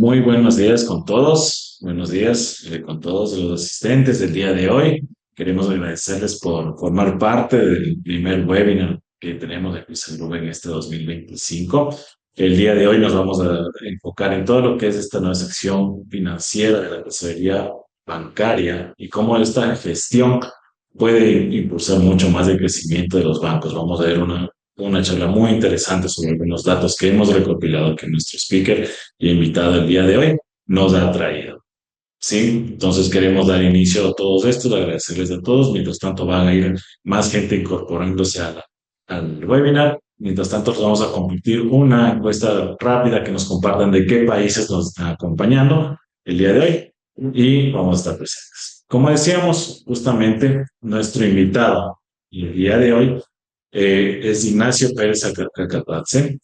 Muy buenos días con todos. Buenos días con todos los asistentes del día de hoy. Queremos agradecerles por formar parte del primer webinar que tenemos de Pisa Group en este 2025. El día de hoy nos vamos a enfocar en todo lo que es esta nueva sección financiera de la tesorería bancaria y cómo esta gestión puede impulsar mucho más el crecimiento de los bancos. Vamos a ver una charla muy interesante sobre algunos datos que hemos recopilado que nuestro speaker y invitado el día de hoy nos ha traído. Sí, entonces queremos dar inicio a todos estos, agradecerles a todos. Mientras tanto, van a ir más gente incorporándose al webinar. Mientras tanto, les vamos a compartir una encuesta rápida que nos compartan de qué países nos están acompañando el día de hoy y vamos a estar presentes. Como decíamos, justamente nuestro invitado el día de hoy es Ignacio Pérez Acatadse.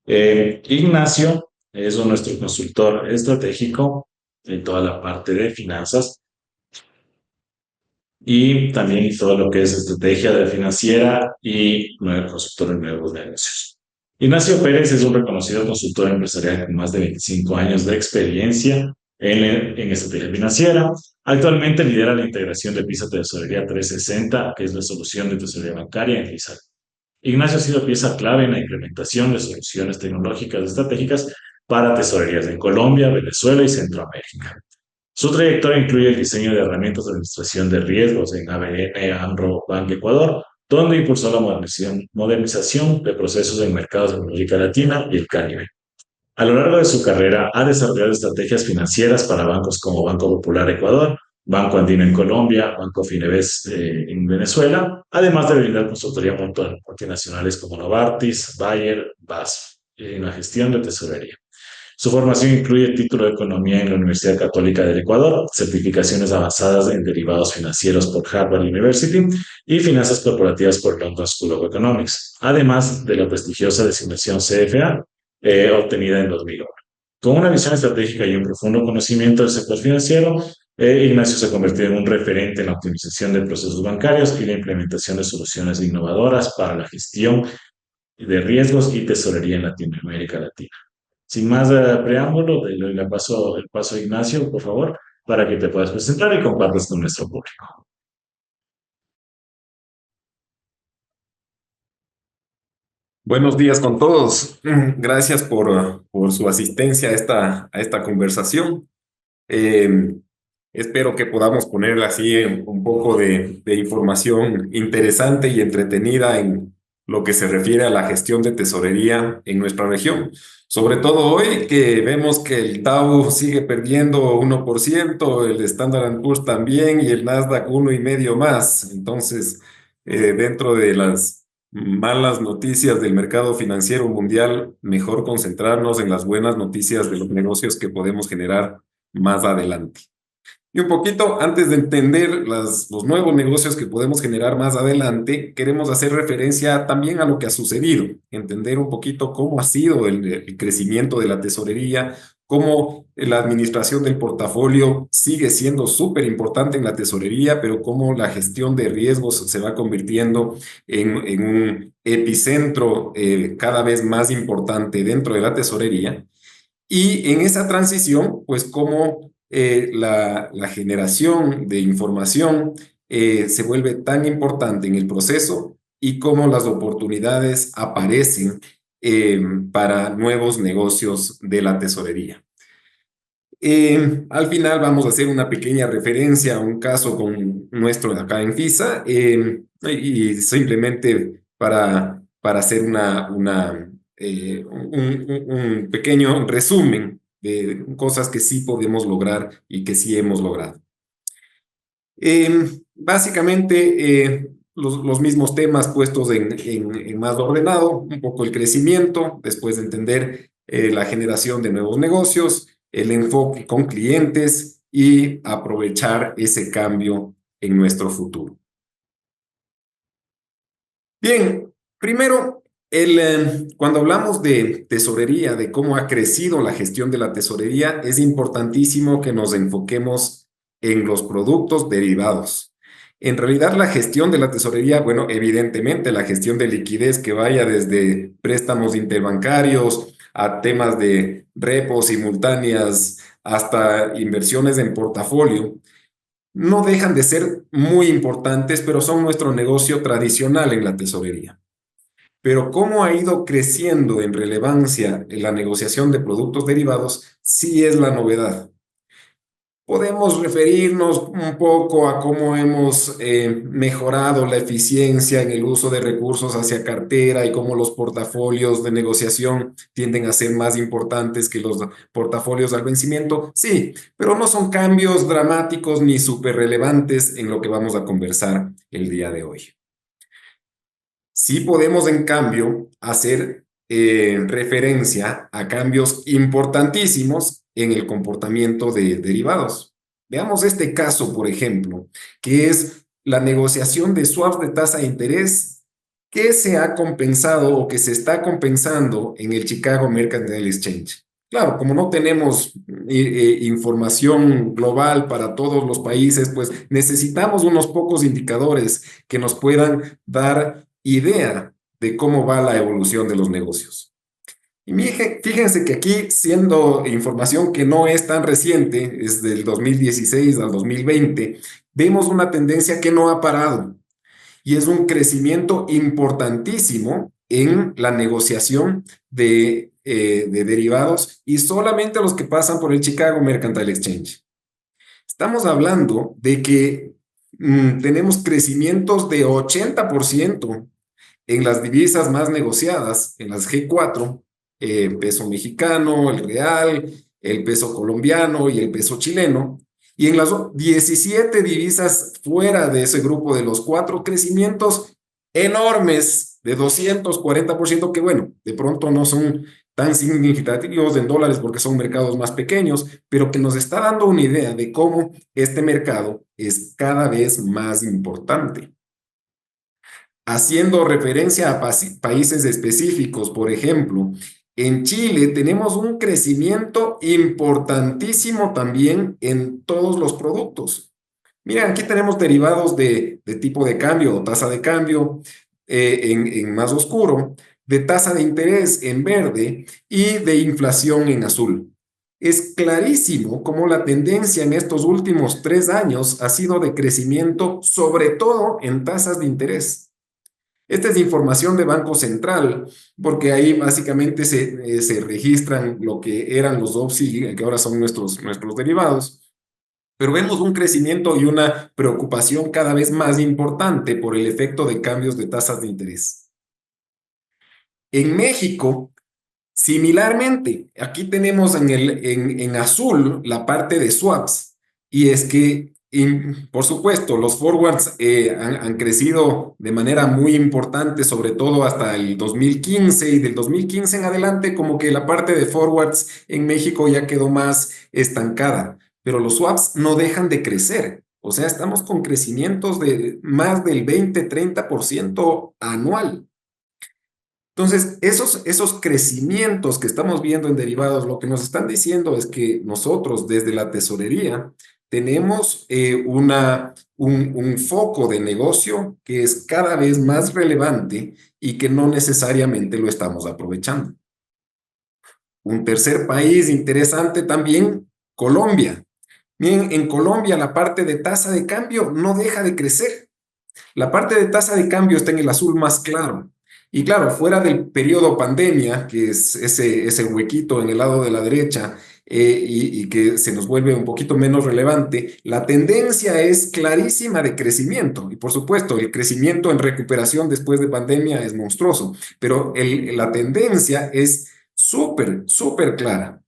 Ignacio es nuestro consultor estratégico en toda la parte de finanzas y también todo lo que es estrategia de financiera y nuevo consultor en nuevos negocios. Ignacio Pérez es un reconocido consultor empresarial con más de 25 años de experiencia en estrategia financiera. Actualmente lidera la integración de Pisa Tesorería 360, que es la solución de tesorería bancaria en Pisa. Ignacio ha sido pieza clave en la implementación de soluciones tecnológicas estratégicas para tesorerías en Colombia, Venezuela y Centroamérica. Su trayectoria incluye el diseño de herramientas de administración de riesgos en ABN AMRO Bank Ecuador, donde impulsó la modernización de procesos en mercados de América Latina y el Caribe. A lo largo de su carrera ha desarrollado estrategias financieras para bancos como Banco Popular Ecuador, Banco Andino en Colombia, Banco Fineves en Venezuela, además de brindar consultoría a multinacionales como Novartis, Bayer, BASF en la gestión de tesorería. Su formación incluye título de Economía en la Universidad Católica del Ecuador, certificaciones avanzadas en derivados financieros por Harvard University y finanzas corporativas por London School of Economics, además de la prestigiosa designación CFA obtenida en 2001. Con una visión estratégica y un profundo conocimiento del sector financiero, Ignacio se convirtió en un referente en la optimización de procesos bancarios y la implementación de soluciones innovadoras para la gestión de riesgos y tesorería en Latinoamérica Latina. Sin más preámbulo, le paso el paso a Ignacio, por favor, para que te puedas presentar y compartas con nuestro público. Buenos días con todos. Gracias por su asistencia a esta conversación. Eh, Espero que podamos poner así un poco de información interesante y entretenida en lo que se refiere a la gestión de tesorería en nuestra región. Sobre todo hoy que vemos que el Dow sigue perdiendo 1%, el Standard & Poor's también y el Nasdaq 1,5% más. Entonces, dentro de las malas noticias del mercado financiero mundial, mejor concentrarnos en las buenas noticias de los negocios que podemos generar más adelante. Y un poquito antes de entender los nuevos negocios que podemos generar más adelante, queremos hacer referencia también a lo que ha sucedido, entender un poquito cómo ha sido el crecimiento de la tesorería, cómo la administración del portafolio sigue siendo súper importante en la tesorería, pero cómo la gestión de riesgos se va convirtiendo en un epicentro cada vez más importante dentro de la tesorería. Y en esa transición, pues cómo la generación de información se vuelve tan importante en el proceso y cómo las oportunidades aparecen para nuevos negocios de la tesorería. Al final vamos a hacer una pequeña referencia a un caso con nuestro de acá en FISA y simplemente para hacer un pequeño resumen de cosas que sí podemos lograr y que sí hemos logrado. Básicamente, los mismos temas puestos en más ordenado, un poco el crecimiento, después de entender la generación de nuevos negocios, el enfoque con clientes y aprovechar ese cambio en nuestro futuro. Bien, primero, cuando hablamos de tesorería, de cómo ha crecido la gestión de la tesorería, es importantísimo que nos enfoquemos en los productos derivados. En realidad, la gestión de la tesorería, bueno, evidentemente la gestión de liquidez que vaya desde préstamos interbancarios a temas de repos simultáneas, hasta inversiones en portafolio, no dejan de ser muy importantes, pero son nuestro negocio tradicional en la tesorería. Pero cómo ha ido creciendo en relevancia en la negociación de productos derivados, sí es la novedad. Podemos referirnos un poco a cómo hemos mejorado la eficiencia en el uso de recursos hacia cartera y cómo los portafolios de negociación tienden a ser más importantes que los portafolios al vencimiento. Sí, pero no son cambios dramáticos ni súper relevantes en lo que vamos a conversar el día de hoy. Sí podemos, en cambio, hacer referencia a cambios importantísimos en el comportamiento de derivados. Veamos este caso, por ejemplo, que es la negociación de swaps de tasa de interés que se ha compensado o que se está compensando en el Chicago Mercantile Exchange. Claro, como no tenemos información global para todos los países, pues necesitamos unos pocos indicadores que nos puedan dar idea de cómo va la evolución de los negocios. Y fíjense que aquí, siendo información que no es tan reciente, es del 2016 al 2020, vemos una tendencia que no ha parado y es un crecimiento importantísimo en la negociación de derivados y solamente los que pasan por el Chicago Mercantile Exchange. Estamos hablando de que tenemos crecimientos de 80% en las divisas más negociadas, en las G4, peso mexicano, el real, el peso colombiano y el peso chileno. Y en las 17 divisas fuera de ese grupo de los cuatro, crecimientos enormes de 240%, que bueno, de pronto no son tan significativos en dólares porque son mercados más pequeños, pero que nos está dando una idea de cómo este mercado es cada vez más importante. Haciendo referencia a países específicos, por ejemplo, en Chile tenemos un crecimiento importantísimo también en todos los productos. Miren, aquí tenemos derivados de tipo de cambio o tasa de cambio en más oscuro, de tasa de interés en verde y de inflación en azul. Es clarísimo cómo la tendencia en estos últimos 3 años ha sido de crecimiento, sobre todo en tasas de interés. Esta es información de Banco Central, porque ahí básicamente se registran lo que eran los OPSI, que ahora son nuestros derivados. Pero vemos un crecimiento y una preocupación cada vez más importante por el efecto de cambios de tasas de interés. En México, similarmente, aquí tenemos en azul la parte de swaps, y es que, por supuesto, los forwards han crecido de manera muy importante, sobre todo hasta el 2015, y del 2015 en adelante como que la parte de forwards en México ya quedó más estancada, pero los swaps no dejan de crecer. O sea, estamos con crecimientos de más del 20-30% anual. Entonces, esos crecimientos que estamos viendo en derivados, lo que nos están diciendo es que nosotros desde la tesorería tenemos un foco de negocio que es cada vez más relevante y que no necesariamente lo estamos aprovechando. Un tercer país interesante también, Colombia. Bien, en Colombia la parte de tasa de cambio no deja de crecer. La parte de tasa de cambio está en el azul más claro. Y claro, fuera del periodo pandemia, que es ese huequito en el lado de la derecha, y que se nos vuelve un poquito menos relevante, la tendencia es clarísima de crecimiento. Y por supuesto, el crecimiento en recuperación después de pandemia es monstruoso, pero la tendencia es súper, súper clara.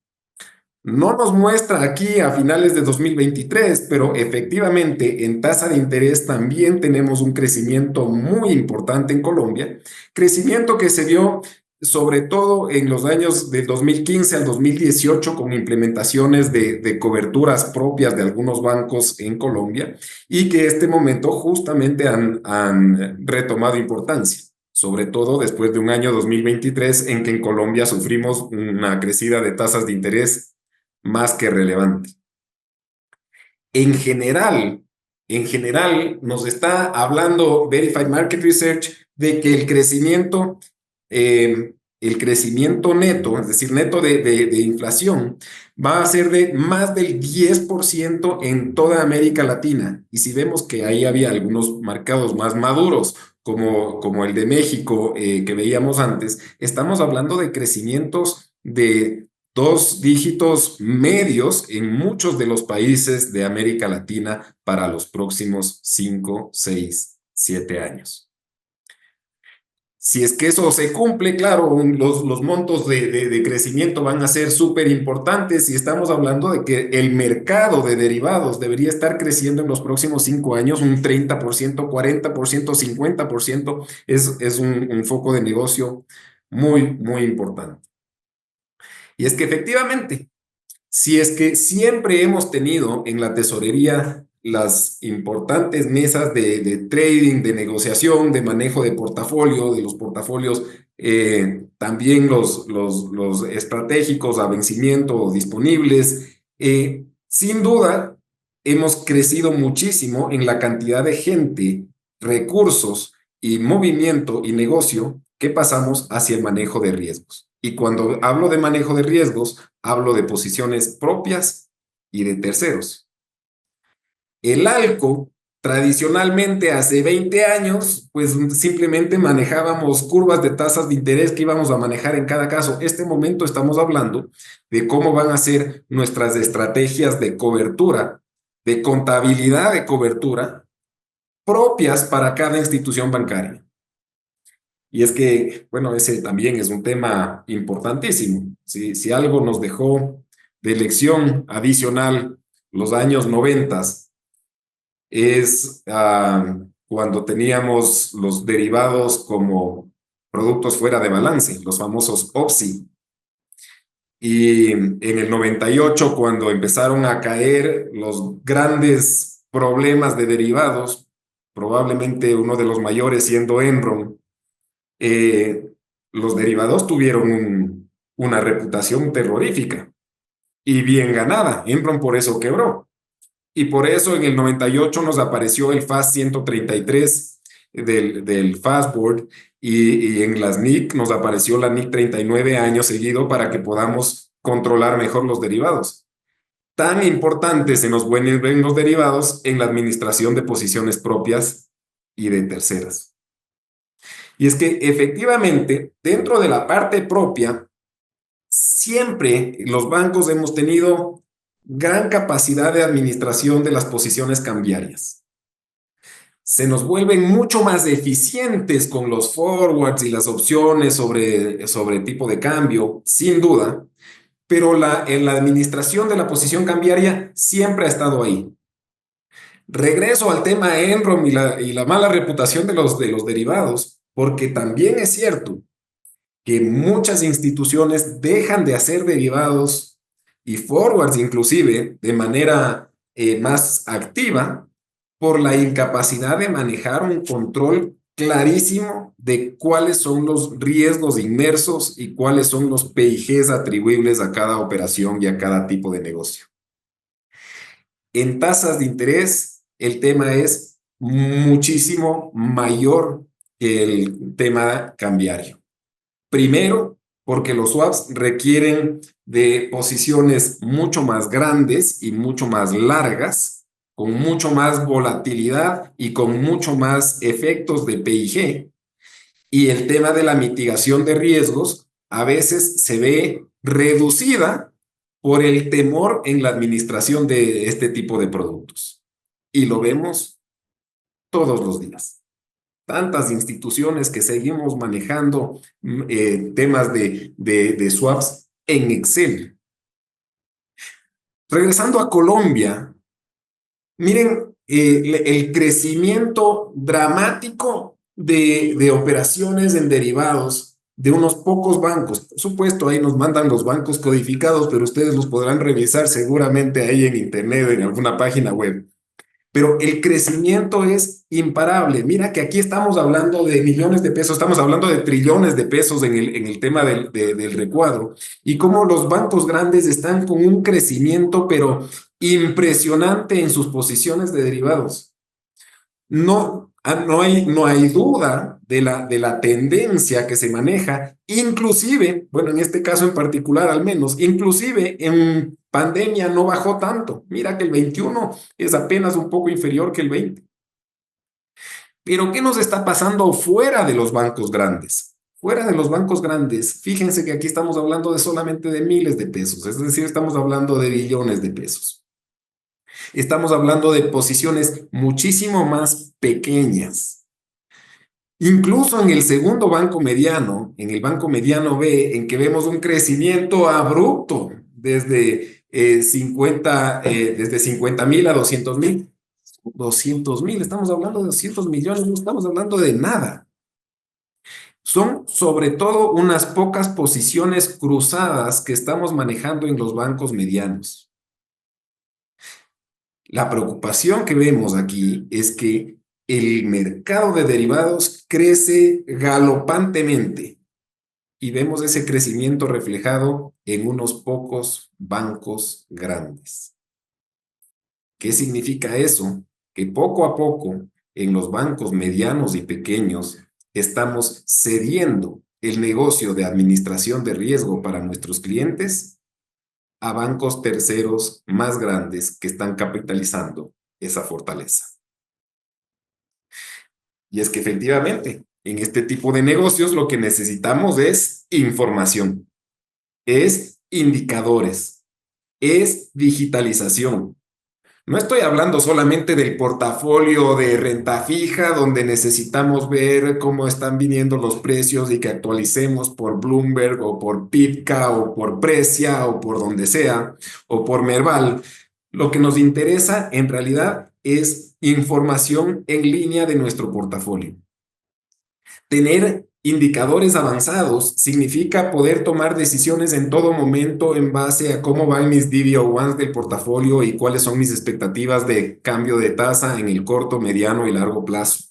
No nos muestra aquí a finales de 2023, pero efectivamente en tasa de interés también tenemos un crecimiento muy importante en Colombia, crecimiento que se dio sobre todo en los años del 2015 al 2018 con implementaciones de coberturas propias de algunos bancos en Colombia y que este momento justamente han retomado importancia. Sobre todo después de un año 2023 en que en Colombia sufrimos una crecida de tasas de interés más que relevante. En general, nos está hablando Verified Market Research de que el crecimiento el crecimiento neto, es decir, neto de inflación, va a ser de más del 10% en toda América Latina. Y si vemos que ahí había algunos mercados más maduros, como el de México que veíamos antes, estamos hablando de crecimientos de dos dígitos medios en muchos de los países de América Latina para los próximos 5, 6, 7 años. Si es que eso se cumple, claro, los montos de crecimiento van a ser súper importantes y estamos hablando de que el mercado de derivados debería estar creciendo en los próximos 5 años un 30%, 40%, 50%. Es un foco de negocio muy, muy importante. Y es que efectivamente, si es que siempre hemos tenido en la tesorería las importantes mesas de trading, de negociación, de manejo de portafolio, de los portafolios, también los estratégicos a vencimiento disponibles, sin duda hemos crecido muchísimo en la cantidad de gente, recursos y movimiento y negocio que pasamos hacia el manejo de riesgos. Y cuando hablo de manejo de riesgos, hablo de posiciones propias y de terceros. El ALCO, tradicionalmente hace 20 años, pues simplemente manejábamos curvas de tasas de interés que íbamos a manejar en cada caso. Este momento estamos hablando de cómo van a ser nuestras estrategias de cobertura, de contabilidad de cobertura, propias para cada institución bancaria. Y es que, bueno, ese también es un tema importantísimo. Si algo nos dejó de lección adicional los años 90 es cuando teníamos los derivados como productos fuera de balance, los famosos OPSI. Y en el 98, cuando empezaron a caer los grandes problemas de derivados, probablemente uno de los mayores siendo Enron, los derivados tuvieron una reputación terrorífica y bien ganada. Enron por eso quebró. Y por eso en el 98 nos apareció el FAS 133 del Fastboard y en las NIC nos apareció la NIC 39 años seguido para que podamos controlar mejor los derivados. Tan importantes se nos vuelven los derivados en la administración de posiciones propias y de terceras. Y es que efectivamente, dentro de la parte propia, siempre los bancos hemos tenido gran capacidad de administración de las posiciones cambiarias. Se nos vuelven mucho más eficientes con los forwards y las opciones sobre tipo de cambio, sin duda, pero en la administración de la posición cambiaria siempre ha estado ahí. Regreso al tema Enron y la mala reputación de los derivados, porque también es cierto que muchas instituciones dejan de hacer derivados y forwards inclusive de manera más activa por la incapacidad de manejar un control clarísimo de cuáles son los riesgos inmersos y cuáles son los PIGs atribuibles a cada operación y a cada tipo de negocio. En tasas de interés, el tema es muchísimo mayor que el tema cambiario. Primero, porque los swaps requieren de posiciones mucho más grandes y mucho más largas, con mucho más volatilidad y con mucho más efectos de PIG. Y el tema de la mitigación de riesgos a veces se ve reducida por el temor en la administración de este tipo de productos. Y lo vemos todos los días. Tantas instituciones que seguimos manejando temas de swaps en Excel. Regresando a Colombia, miren el crecimiento dramático de operaciones en derivados de unos pocos bancos. Por supuesto, ahí nos mandan los bancos codificados, pero ustedes los podrán revisar seguramente ahí en internet, en alguna página web. Pero el crecimiento es imparable. Mira que aquí estamos hablando de millones de pesos, estamos hablando de trillones de pesos en el tema del recuadro. Y cómo los bancos grandes están con un crecimiento, pero impresionante en sus posiciones de derivados. No, No hay duda de la tendencia que se maneja, inclusive, bueno, en este caso en particular al menos, inclusive en pandemia no bajó tanto. Mira que el 21 es apenas un poco inferior que el 20. Pero ¿qué nos está pasando fuera de los bancos grandes? Fuera de los bancos grandes, fíjense que aquí estamos hablando de solamente de miles de pesos, es decir, estamos hablando de billones de pesos. Estamos hablando de posiciones muchísimo más pequeñas. Incluso en el segundo banco mediano, en el banco mediano B, en que vemos un crecimiento abrupto desde 50,000 a 200,000. 200,000, estamos hablando de 200 millones, no estamos hablando de nada. Son sobre todo unas pocas posiciones cruzadas que estamos manejando en los bancos medianos. La preocupación que vemos aquí es que el mercado de derivados crece galopantemente y vemos ese crecimiento reflejado en unos pocos bancos grandes. ¿Qué significa eso? Que poco a poco en los bancos medianos y pequeños estamos cediendo el negocio de administración de riesgo para nuestros clientes a bancos terceros más grandes que están capitalizando esa fortaleza. Y es que efectivamente, en este tipo de negocios lo que necesitamos es información, es indicadores, es digitalización. No estoy hablando solamente del portafolio de renta fija, donde necesitamos ver cómo están viniendo los precios y que actualicemos por Bloomberg o por Pipca o por Precia o por donde sea, o por Merval. Lo que nos interesa en realidad es información en línea de nuestro portafolio. Tener indicadores avanzados significa poder tomar decisiones en todo momento en base a cómo van mis DV01s del portafolio y cuáles son mis expectativas de cambio de tasa en el corto, mediano y largo plazo.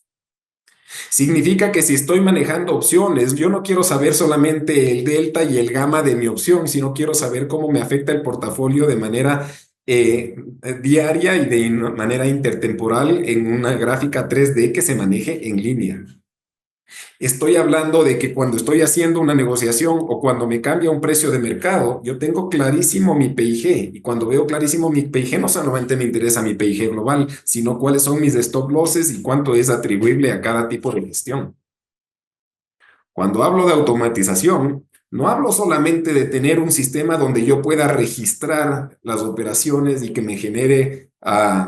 Significa que si estoy manejando opciones, yo no quiero saber solamente el delta y el gamma de mi opción, sino quiero saber cómo me afecta el portafolio de manera diaria y de manera intertemporal en una gráfica 3D que se maneje en línea. Estoy hablando de que cuando estoy haciendo una negociación o cuando me cambia un precio de mercado, yo tengo clarísimo mi PIG. Y cuando veo clarísimo mi PIG, no solamente me interesa mi PIG global, sino cuáles son mis stop losses y cuánto es atribuible a cada tipo de gestión. Cuando hablo de automatización, no hablo solamente de tener un sistema donde yo pueda registrar las operaciones y que me genere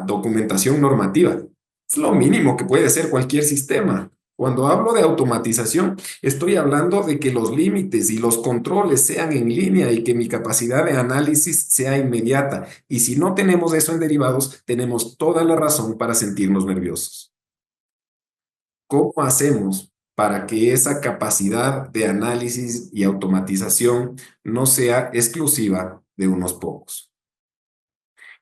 documentación normativa. Es lo mínimo que puede hacer cualquier sistema. Cuando hablo de automatización, estoy hablando de que los límites y los controles sean en línea y que mi capacidad de análisis sea inmediata. Y si no tenemos eso en derivados, tenemos toda la razón para sentirnos nerviosos. ¿Cómo hacemos para que esa capacidad de análisis y automatización no sea exclusiva de unos pocos?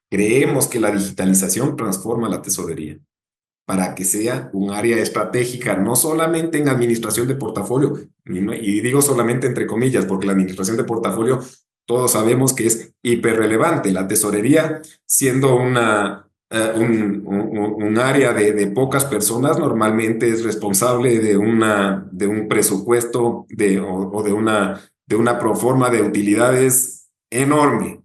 Creemos que la digitalización transforma la tesorería para que sea un área estratégica, no solamente en administración de portafolio, y digo solamente entre comillas, porque la administración de portafolio todos sabemos que es hiperrelevante. La tesorería, siendo un área de pocas personas, normalmente es responsable de un presupuesto o de una proforma de utilidades enorme.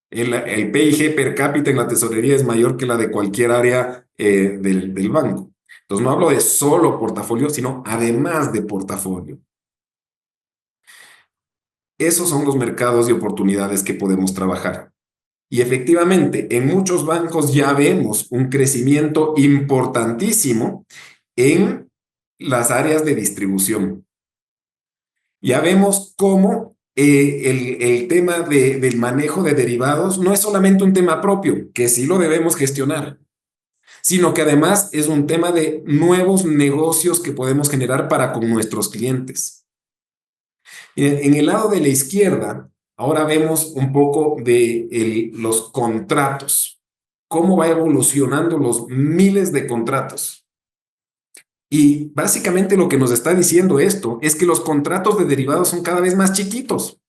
El PIG per cápita en la tesorería es mayor que la de cualquier área del banco. Entonces no hablo de solo portafolio, sino además de portafolio. Esos son los mercados y oportunidades que podemos trabajar. Y efectivamente, en muchos bancos ya vemos un crecimiento importantísimo en las áreas de distribución. Ya vemos cómo el tema del manejo de derivados no es solamente un tema propio, que sí lo debemos gestionar, sino que además es un tema de nuevos negocios que podemos generar para con nuestros clientes. En el lado de la izquierda, ahora vemos un poco de los contratos, cómo va evolucionando los miles de contratos. Y básicamente lo que nos está diciendo esto es que los contratos de derivados son cada vez más chiquitos.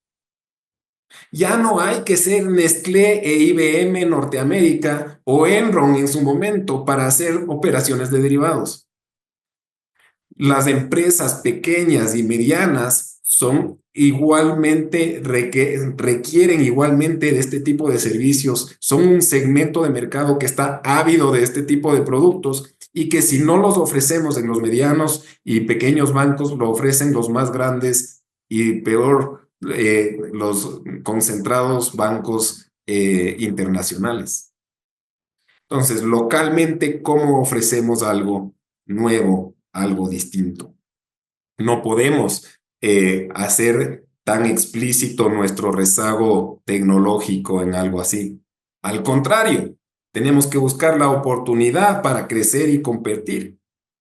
Ya no hay que ser Nestlé e IBM Norteamérica o Enron en su momento para hacer operaciones de derivados. Las empresas pequeñas y medianas son igualmente, requieren igualmente de este tipo de servicios, son un segmento de mercado que está ávido de este tipo de productos y que si no los ofrecemos en los medianos y pequeños bancos, lo ofrecen los más grandes y peor, los concentrados bancos internacionales. Entonces, localmente, ¿cómo ofrecemos algo nuevo, algo distinto? No podemos hacer tan explícito nuestro rezago tecnológico en algo así. Al contrario, tenemos que buscar la oportunidad para crecer y competir.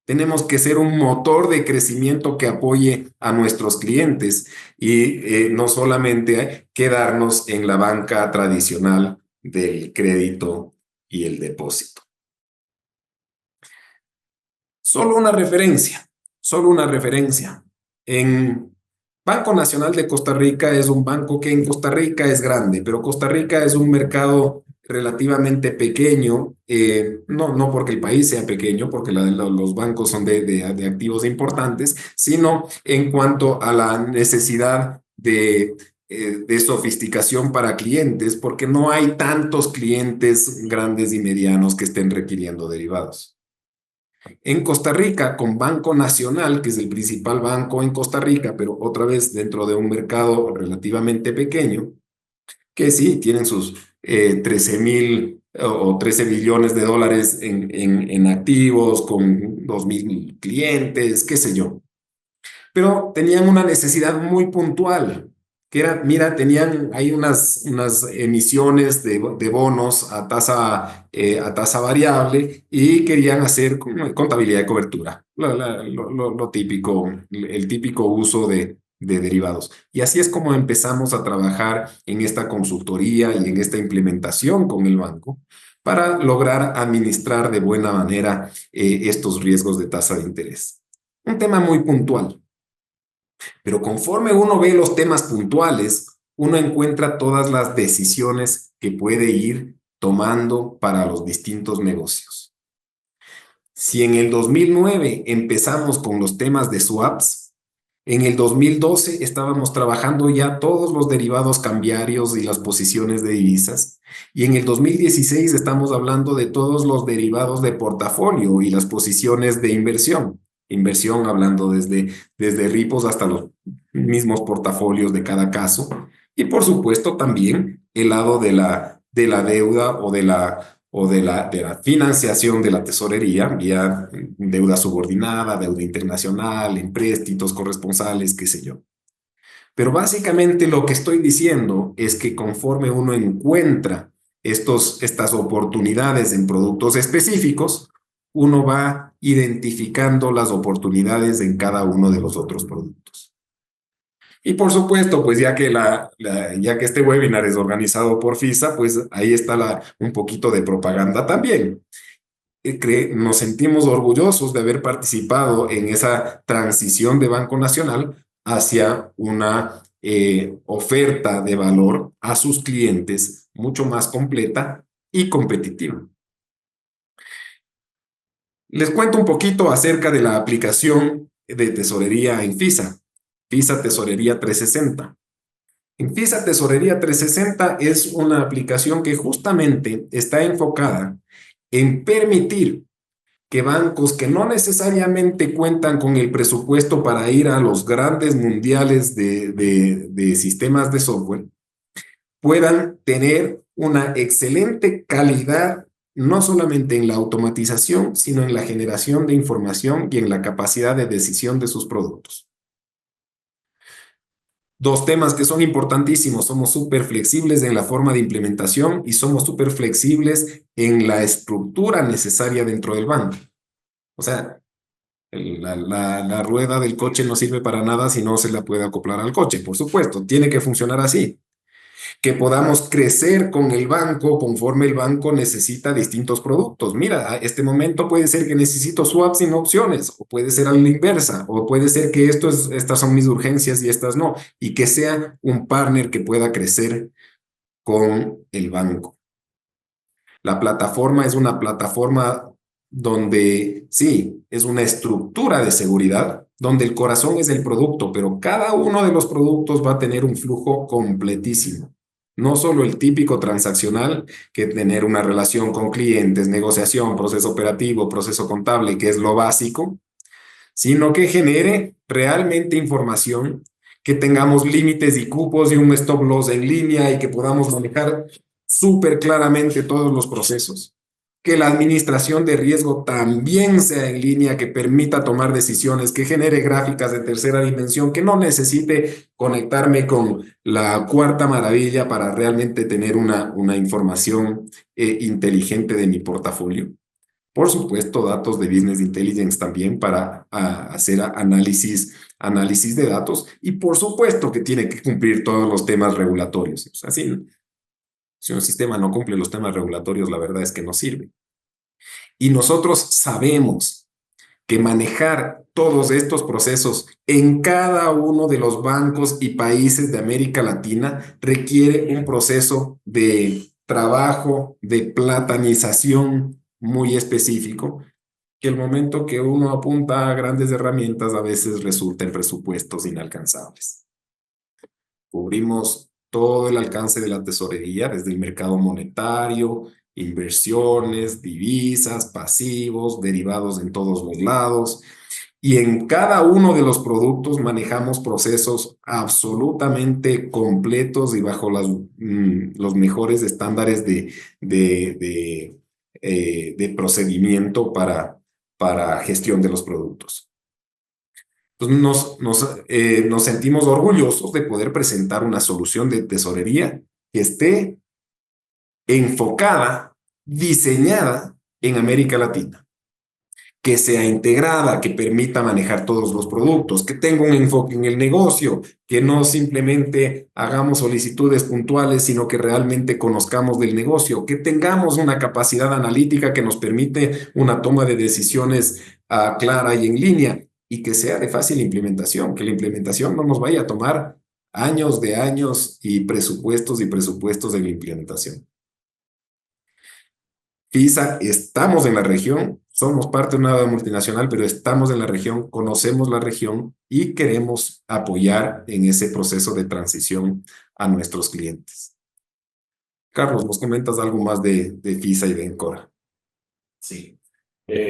Tenemos que ser un motor de crecimiento que apoye a nuestros clientes y no solamente quedarnos en la banca tradicional del crédito y el depósito. Solo una referencia, solo una referencia. En Banco Nacional de Costa Rica es un banco que en Costa Rica es grande, pero Costa Rica es un mercado relativamente pequeño, no porque el país sea pequeño, porque los bancos son de activos importantes, sino en cuanto a la necesidad de sofisticación para clientes, porque no hay tantos clientes grandes y medianos que estén requiriendo derivados. En Costa Rica, con Banco Nacional, que es el principal banco en Costa Rica, pero otra vez dentro de un mercado relativamente pequeño, que sí, tienen sus 13.000 o 13 billones de dólares en activos, con 2.000 clientes, qué sé yo. Pero tenían una necesidad muy puntual, que era, mira, tenían ahí unas emisiones de bonos a tasa variable y querían hacer contabilidad de cobertura, lo típico, el típico uso de derivados. Y así es como empezamos a trabajar en esta consultoría y en esta implementación con el banco para lograr administrar de buena manera estos riesgos de tasa de interés. Un tema muy puntual. Pero conforme uno ve los temas puntuales, uno encuentra todas las decisiones que puede ir tomando para los distintos negocios. Si en el 2009 empezamos con los temas de swaps, en el 2012 estábamos trabajando ya todos los derivados cambiarios y las posiciones de divisas, y en el 2016 estamos hablando de todos los derivados de portafolio y las posiciones de inversión. Inversión hablando desde repos hasta los mismos portafolios de cada caso, y por supuesto también el lado de la deuda o de la financiación de la tesorería vía deuda subordinada, deuda internacional, empréstitos corresponsales, qué sé yo. Pero básicamente lo que estoy diciendo es que conforme uno encuentra estas oportunidades en productos específicos, uno va identificando las oportunidades en cada uno de los otros productos. Y por supuesto, pues ya que este webinar es organizado por FISA, pues ahí está un poquito de propaganda también. Nos sentimos orgullosos de haber participado en esa transición de Banco Nacional hacia una oferta de valor a sus clientes mucho más completa y competitiva. Les cuento un poquito acerca de la aplicación de tesorería en FISA. FISA Tesorería 360. En FISA Tesorería 360 es una aplicación que justamente está enfocada en permitir que bancos que no necesariamente cuentan con el presupuesto para ir a los grandes mundiales de sistemas de software puedan tener una excelente calidad, no solamente en la automatización, sino en la generación de información y en la capacidad de decisión de sus productos. Dos temas que son importantísimos: somos súper flexibles en la forma de implementación y somos súper flexibles en la estructura necesaria dentro del banco. O sea, la rueda del coche no sirve para nada si no se la puede acoplar al coche, por supuesto, tiene que funcionar así. Que podamos crecer con el banco conforme el banco necesita distintos productos. Mira, a este momento puede ser que necesito swaps sin opciones, o puede ser a la inversa, o puede ser que estas son mis urgencias y estas no, y que sea un partner que pueda crecer con el banco. La plataforma es una plataforma donde sí, es una estructura de seguridad donde el corazón es el producto, pero cada uno de los productos va a tener un flujo completísimo. No solo el típico transaccional, que tener una relación con clientes, negociación, proceso operativo, proceso contable, que es lo básico, sino que genere realmente información, que tengamos límites y cupos y un stop loss en línea y que podamos manejar súper claramente todos los procesos. Que la administración de riesgo también sea en línea, que permita tomar decisiones, que genere gráficas de tercera dimensión, que no necesite conectarme con la cuarta maravilla para realmente tener una información inteligente de mi portafolio. Por supuesto, datos de Business Intelligence también para hacer análisis de datos y por supuesto que tiene que cumplir todos los temas regulatorios. O sea, si un sistema no cumple los temas regulatorios, la verdad es que no sirve. Y nosotros sabemos que manejar todos estos procesos en cada uno de los bancos y países de América Latina requiere un proceso de trabajo, de platanización muy específico, que el momento que uno apunta a grandes herramientas a veces resulta en presupuestos inalcanzables. Cubrimos todo el alcance de la tesorería, desde el mercado monetario, inversiones, divisas, pasivos, derivados en todos los lados. Y en cada uno de los productos manejamos procesos absolutamente completos y bajo los mejores estándares de procedimiento para gestión de los productos. Entonces nos sentimos orgullosos de poder presentar una solución de tesorería que esté enfocada, diseñada en América Latina, que sea integrada, que permita manejar todos los productos, que tenga un enfoque en el negocio, que no simplemente hagamos solicitudes puntuales, sino que realmente conozcamos del negocio, que tengamos una capacidad analítica que nos permite una toma de decisiones clara y en línea, y que sea de fácil implementación, que la implementación no nos vaya a tomar años de años y presupuestos de la implementación. FISA, estamos en la región, somos parte de una multinacional, pero estamos en la región, conocemos la región y queremos apoyar en ese proceso de transición a nuestros clientes. Carlos, ¿nos comentas algo más de FISA y de Encora? Sí.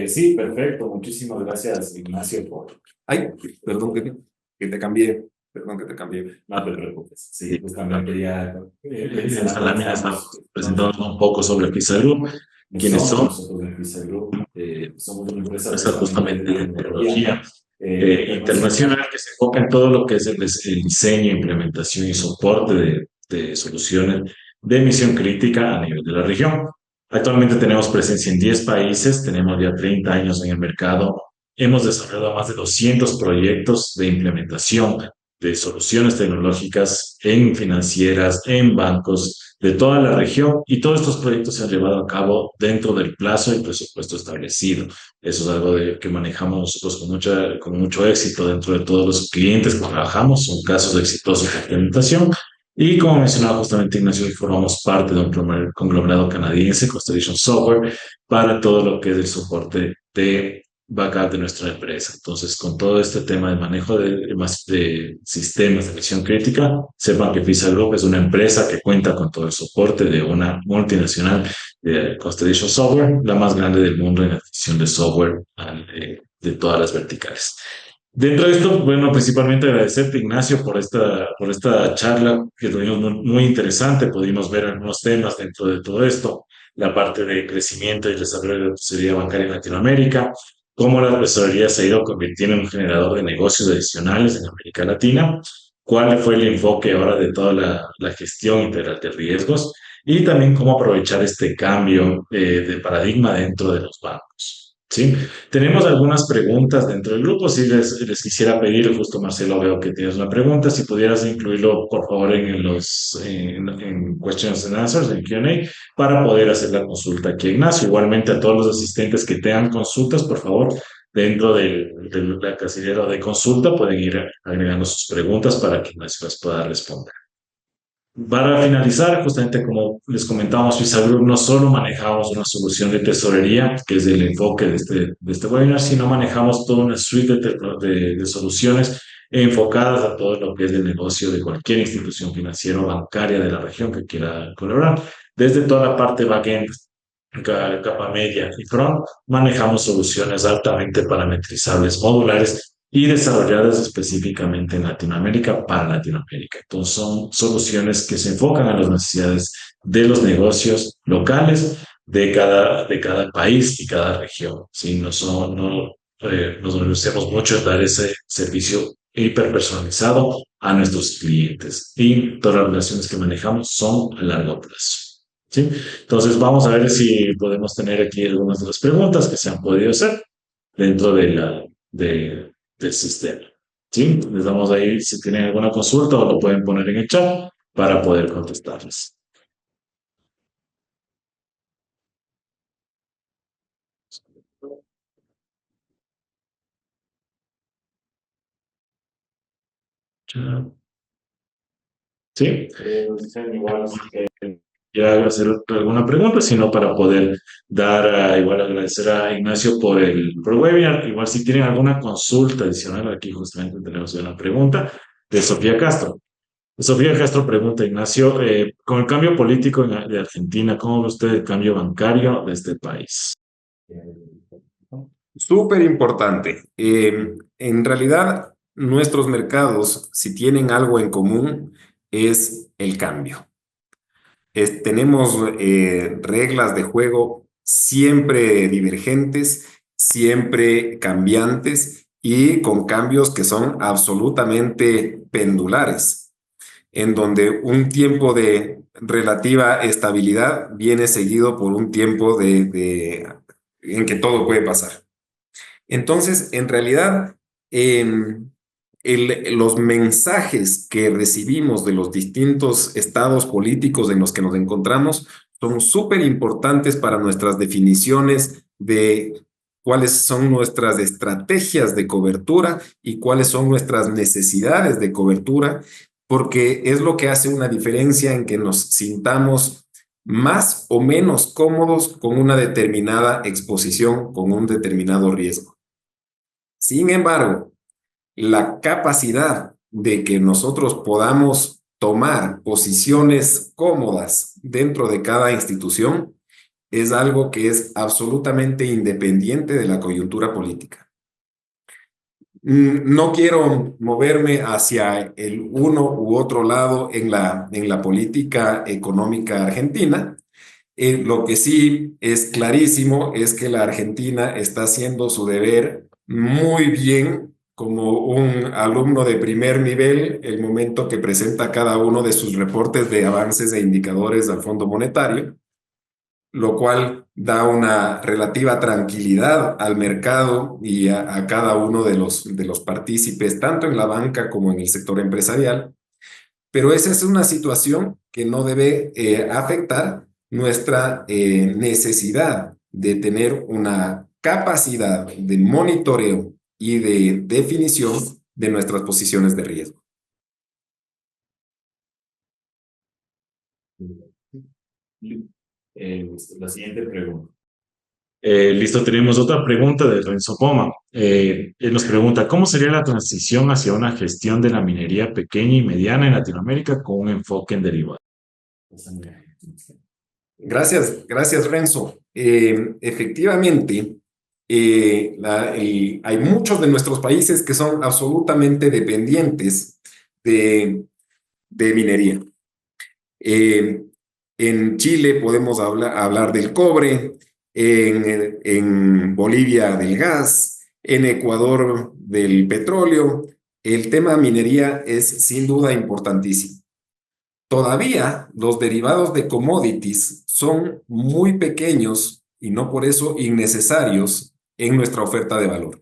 Sí, perfecto. Muchísimas gracias, Ignacio, por... Ay, perdón que te cambié. Perdón que te cambié. No te preocupes. Sí, pues también quería... en esta lámina estamos presentando un poco sobre FISA Group. ¿Quiénes son? Nosotros en FISA Group somos una empresa justamente de tecnología internacional que se enfoca en todo lo que es el diseño, implementación y soporte de soluciones de misión crítica a nivel de la región. Actualmente tenemos presencia en 10 países, tenemos ya 30 años en el mercado, hemos desarrollado más de 200 proyectos de implementación de soluciones tecnológicas en financieras, en bancos de toda la región y todos estos proyectos se han llevado a cabo dentro del plazo y presupuesto establecido. Eso es algo que manejamos nosotros con mucho éxito dentro de todos los clientes que trabajamos, son casos exitosos de implementación. Y como mencionaba justamente Ignacio, formamos parte de un conglomerado canadiense, Constellation Software, para todo lo que es el soporte de backup de nuestra empresa. Entonces, con todo este tema de manejo de sistemas de misión crítica, sepan que FISA Group es una empresa que cuenta con todo el soporte de una multinacional de Constellation Software, la más grande del mundo en adquisición de software de todas las verticales. Dentro de esto, bueno, principalmente agradecerte, Ignacio, por esta charla que tuvimos muy interesante. Pudimos ver algunos temas dentro de todo esto, la parte de crecimiento y desarrollo de la tesorería bancaria en Latinoamérica, cómo la tesorería se ha ido convirtiendo en un generador de negocios adicionales en América Latina, cuál fue el enfoque ahora de toda la gestión integral de riesgos y también cómo aprovechar este cambio de paradigma dentro de los bancos. ¿Sí? Tenemos algunas preguntas dentro del grupo. Si les quisiera pedir, justo Marcelo, veo que tienes una pregunta, si pudieras incluirlo, por favor, en Questions and Answers, en Q&A, para poder hacer la consulta aquí a Ignacio. Igualmente a todos los asistentes que tengan consultas, por favor, dentro de la casillera de consulta, pueden ir agregando sus preguntas para que Ignacio las pueda responder. Para finalizar, justamente como les comentábamos, FISAGRUP no solo manejamos una solución de tesorería, que es el enfoque de este webinar, sino manejamos toda una suite de soluciones enfocadas a todo lo que es el negocio de cualquier institución financiera o bancaria de la región que quiera colaborar. Desde toda la parte backend, capa media y front, manejamos soluciones altamente parametrizables, modulares y desarrolladas específicamente en Latinoamérica para Latinoamérica. Entonces son soluciones que se enfocan a las necesidades de los negocios locales de cada país y cada región. ¿Sí? Nos renunciamos mucho en dar ese servicio hiperpersonalizado a nuestros clientes y todas las relaciones que manejamos son a largo plazo. ¿Sí? Entonces vamos a ver si podemos tener aquí algunas de las preguntas que se han podido hacer dentro del sistema. ¿Sí? Les damos ahí si tienen alguna consulta o lo pueden poner en el chat para poder contestarles. ¿Sí? Dicen igual si quieren ya hacer alguna pregunta, sino para poder dar, igual agradecer a Ignacio por el webinar. Igual si tienen alguna consulta adicional, aquí justamente tenemos una pregunta de Sofía Castro. Sofía Castro pregunta, Ignacio, con el cambio político de Argentina, ¿cómo ve usted el cambio bancario de este país? Súper importante. En realidad, nuestros mercados, si tienen algo en común, es el cambio. Tenemos reglas de juego siempre divergentes, siempre cambiantes y con cambios que son absolutamente pendulares, en donde un tiempo de relativa estabilidad viene seguido por un tiempo en que todo puede pasar. Entonces, en realidad, los mensajes que recibimos de los distintos estados políticos en los que nos encontramos son súper importantes para nuestras definiciones de cuáles son nuestras estrategias de cobertura y cuáles son nuestras necesidades de cobertura, porque es lo que hace una diferencia en que nos sintamos más o menos cómodos con una determinada exposición, con un determinado riesgo. Sin embargo, la capacidad de que nosotros podamos tomar posiciones cómodas dentro de cada institución es algo que es absolutamente independiente de la coyuntura política. No quiero moverme hacia el uno u otro lado en la política económica argentina. Lo que sí es clarísimo es que la Argentina está haciendo su deber muy bien como un alumno de primer nivel el momento que presenta cada uno de sus reportes de avances e indicadores al Fondo Monetario, lo cual da una relativa tranquilidad al mercado y a cada uno de los partícipes, tanto en la banca como en el sector empresarial. Pero esa es una situación que no debe afectar nuestra necesidad de tener una capacidad de monitoreo y de definición de nuestras posiciones de riesgo. La siguiente pregunta. Listo, tenemos otra pregunta de Renzo Poma. Él nos pregunta, ¿cómo sería la transición hacia una gestión de la minería pequeña y mediana en Latinoamérica con un enfoque en derivados? Gracias Renzo. Efectivamente, hay muchos de nuestros países que son absolutamente dependientes de minería. En Chile podemos hablar del cobre, en Bolivia del gas, en Ecuador del petróleo. El tema minería es sin duda importantísimo. Todavía los derivados de commodities son muy pequeños y no por eso innecesarios en nuestra oferta de valor.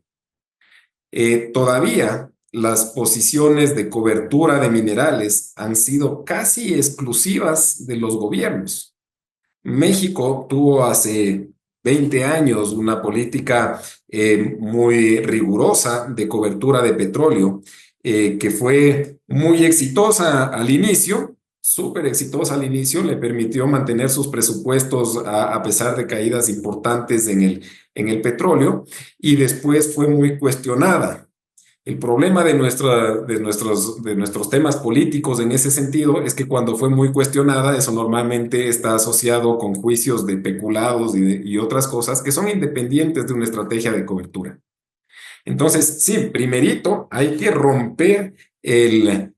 Todavía las posiciones de cobertura de minerales han sido casi exclusivas de los gobiernos. México tuvo hace 20 años una política muy rigurosa de cobertura de petróleo que fue muy exitosa al inicio, súper exitosa al inicio, le permitió mantener sus presupuestos a pesar de caídas importantes en el petróleo, y después fue muy cuestionada. El problema de nuestros temas políticos en ese sentido es que cuando fue muy cuestionada, eso normalmente está asociado con juicios de peculados y otras cosas que son independientes de una estrategia de cobertura. Entonces, sí, primerito hay que romper el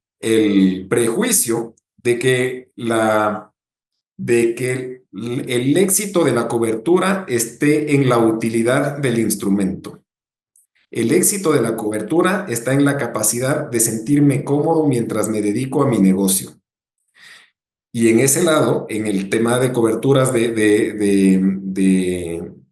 prejuicio de que el éxito de la cobertura esté en la utilidad del instrumento. El éxito de la cobertura está en la capacidad de sentirme cómodo mientras me dedico a mi negocio. Y en ese lado, en el tema de coberturas de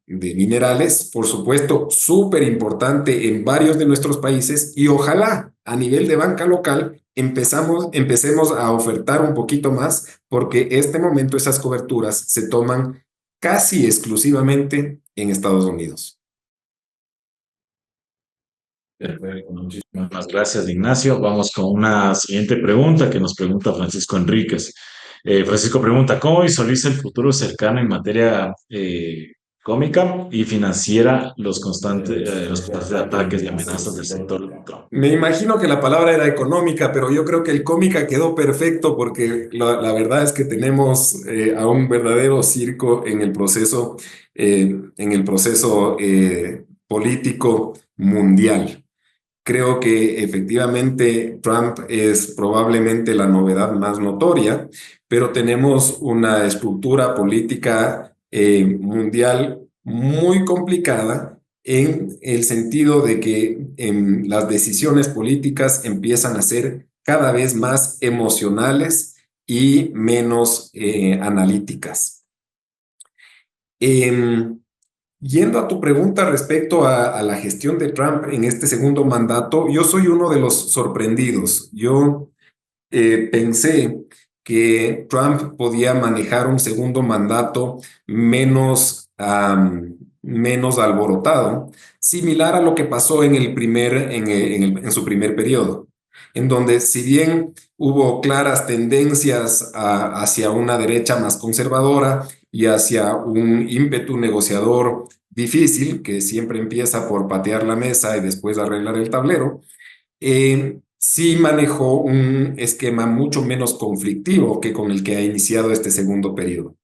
minerales, por supuesto, súper importante en varios de nuestros países, y ojalá a nivel de banca local empecemos a ofertar un poquito más, porque este momento esas coberturas se toman casi exclusivamente en Estados Unidos. Perfecto, muchísimas gracias, Ignacio. Vamos con una siguiente pregunta que nos pregunta Francisco Enríquez. Francisco pregunta, ¿cómo visualiza el futuro cercano en materia cómica y financiera los constantes ataques y amenazas del sector Trump? Me imagino que la palabra era económica, pero yo creo que el cómica quedó perfecto porque la verdad es que tenemos a un verdadero circo en el proceso político mundial. Creo que efectivamente Trump es probablemente la novedad más notoria, pero tenemos una estructura política mundial muy complicada en el sentido de que las decisiones políticas empiezan a ser cada vez más emocionales y menos analíticas. Yendo a tu pregunta respecto a la gestión de Trump en este segundo mandato, yo soy uno de los sorprendidos. Yo pensé que Trump podía manejar un segundo mandato menos alborotado, similar a lo que pasó en su primer periodo, en donde si bien hubo claras tendencias hacia una derecha más conservadora y hacia un ímpetu negociador difícil, que siempre empieza por patear la mesa y después arreglar el tablero, sí manejó un esquema mucho menos conflictivo que con el que ha iniciado este segundo periodo.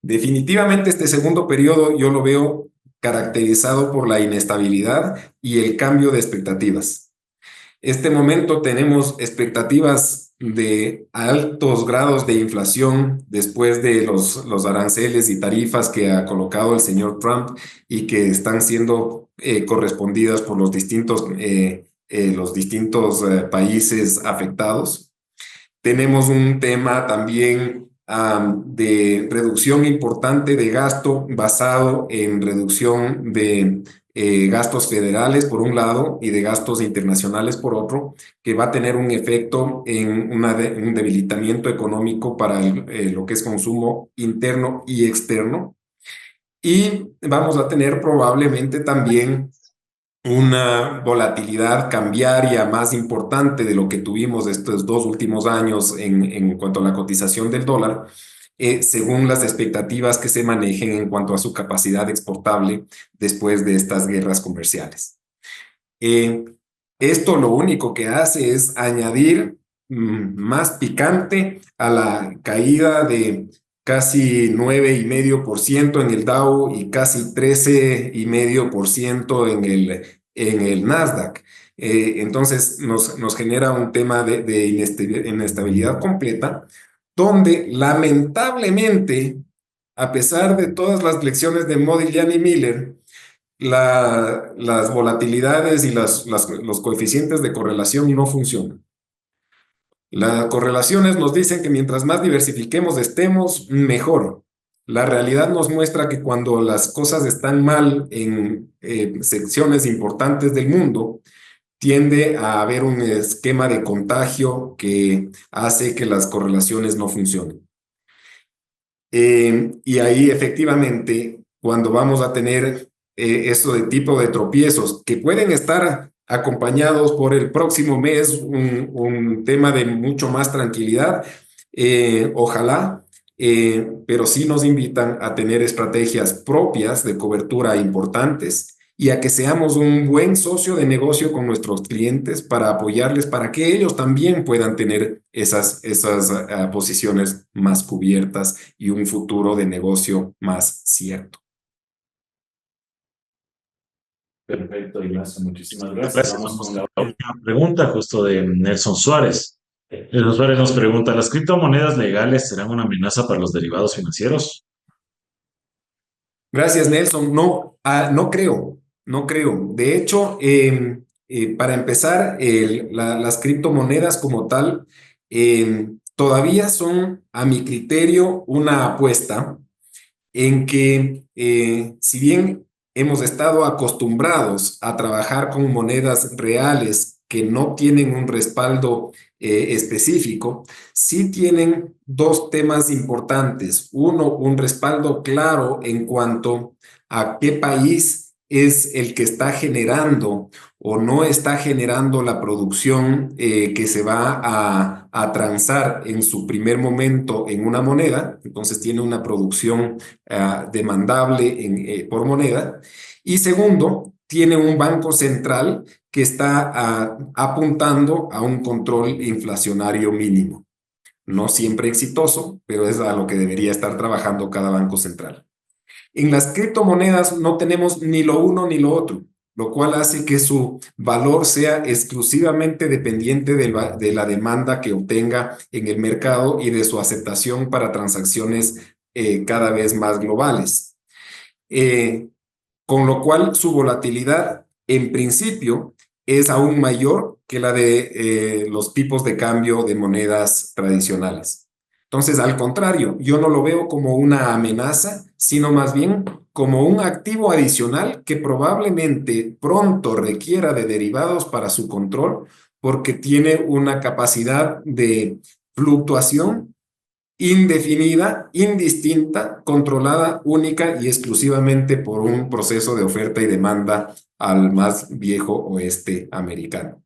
Definitivamente este segundo periodo yo lo veo caracterizado por la inestabilidad y el cambio de expectativas. Este momento tenemos expectativas de altos grados de inflación después de los aranceles y tarifas que ha colocado el señor Trump y que están siendo correspondidas por los distintos países afectados. Tenemos un tema también de reducción importante de gasto basado en reducción de gastos federales por un lado y de gastos internacionales por otro, que va a tener un efecto en un debilitamiento económico para lo que es consumo interno y externo. Y vamos a tener probablemente también una volatilidad cambiaria más importante de lo que tuvimos estos 2 últimos años en cuanto a la cotización del dólar, según las expectativas que se manejen en cuanto a su capacidad exportable después de estas guerras comerciales. Esto lo único que hace es añadir más picante a la caída de casi 9,5% en el Dow y casi 13,5% en el Nasdaq. Entonces nos genera un tema de inestabilidad completa, donde lamentablemente, a pesar de todas las lecciones de Modigliani y Miller, las volatilidades y los coeficientes de correlación no funcionan. Las correlaciones nos dicen que mientras más diversifiquemos estemos, mejor. La realidad nos muestra que cuando las cosas están mal en secciones importantes del mundo, tiende a haber un esquema de contagio que hace que las correlaciones no funcionen. Y ahí efectivamente, cuando vamos a tener eso de tipo de tropiezos que pueden estar acompañados por el próximo mes, un tema de mucho más tranquilidad, ojalá, pero sí nos invitan a tener estrategias propias de cobertura importantes y a que seamos un buen socio de negocio con nuestros clientes para apoyarles, para que ellos también puedan tener esas posiciones más cubiertas y un futuro de negocio más cierto. Perfecto, Ignacio, muchísimas gracias. Vamos con la última pregunta, justo de Nelson Suárez. Nelson Suárez nos pregunta, ¿las criptomonedas legales serán una amenaza para los derivados financieros? Gracias, Nelson. No, no creo, no creo. De hecho, para empezar, las criptomonedas como tal todavía son, a mi criterio, una apuesta en que si bien hemos estado acostumbrados a trabajar con monedas reales que no tienen un respaldo específico, sí tienen dos temas importantes. Uno, un respaldo claro en cuanto a qué país es el que está generando o no está generando la producción que se va a transar en su primer momento en una moneda. Entonces tiene una producción demandable por moneda. Y segundo, tiene un banco central que está apuntando a un control inflacionario mínimo. No siempre exitoso, pero es a lo que debería estar trabajando cada banco central. En las criptomonedas no tenemos ni lo uno ni lo otro, lo cual hace que su valor sea exclusivamente dependiente de la demanda que obtenga en el mercado y de su aceptación para transacciones cada vez más globales. Con lo cual su volatilidad en principio es aún mayor que la de los tipos de cambio de monedas tradicionales. Entonces, al contrario, yo no lo veo como una amenaza, sino más bien como un activo adicional que probablemente pronto requiera de derivados para su control, porque tiene una capacidad de fluctuación indefinida, indistinta, controlada única y exclusivamente por un proceso de oferta y demanda al más viejo oeste americano.